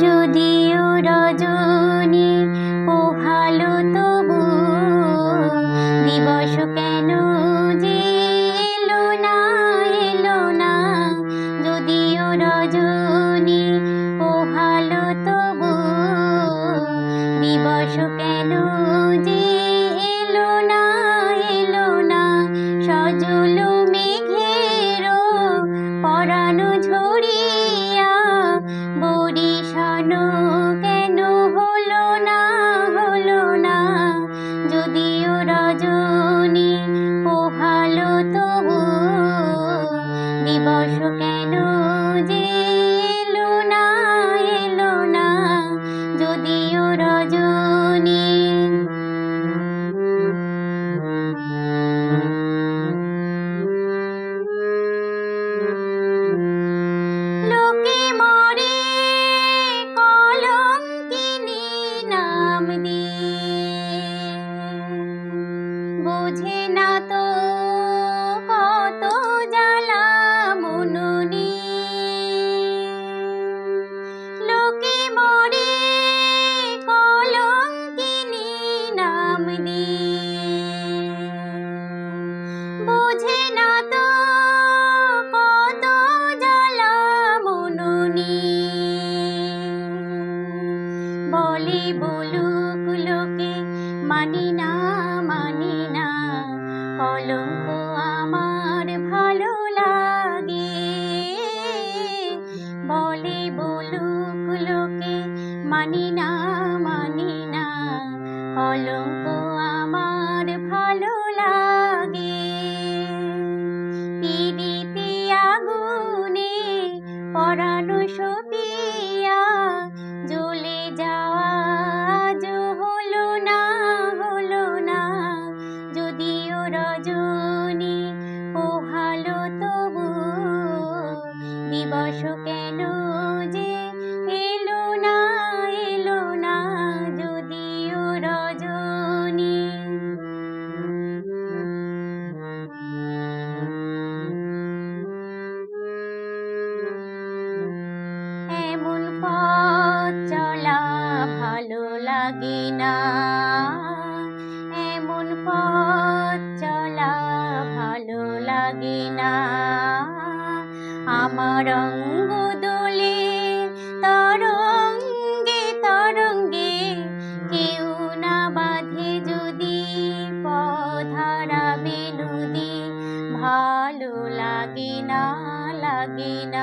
যদিও রজনী পোহালো তবু দিবস কেন যে এলো না এলো না। যদিও রজনী পোহালো তবু দিবস কেন যে এলো না এলো না। সজল মেঘেরও পরানো ঝরিয়া বরিশান কেন হলো না হলো না। যদিও রজনী পোহালো তবু দিবস কেন যে এলো না এলো না। যদিও রজনী লোকে মরে কলঙ্কিনী নাম দিয়ে, বোঝে না তো কত জ্বালা মননি। লোকে মরে কলঙ্কিনী নাম দিয়ে, বোঝে না তো কত জ্বালা মননি। বলে বলুক লোকে মানি না মানি না, কলঙ্ক আমার ভালো লাগে। বলে বলুক লোকে মানি না মানি না, কলঙ্ক আমার ভালো লাগে। পিরিতি আগুনে পরানো সপিয়া জ্বলে যাওয়া আজ হলো না হলো না। যদিও রজনী পোহালো তবু দিবস কেন যে এলো না এলো না। যদিও রজনী এমন পথ চলা ভালো লাগে না, এমন পথ চলা ভালো লাগে না। আমার অঙ্গ দোলে তরঙ্গে তরঙ্গে, কেউ না বাঁধে যদি পথ হারাবে নদী। ভালো লাগে না লাগে না।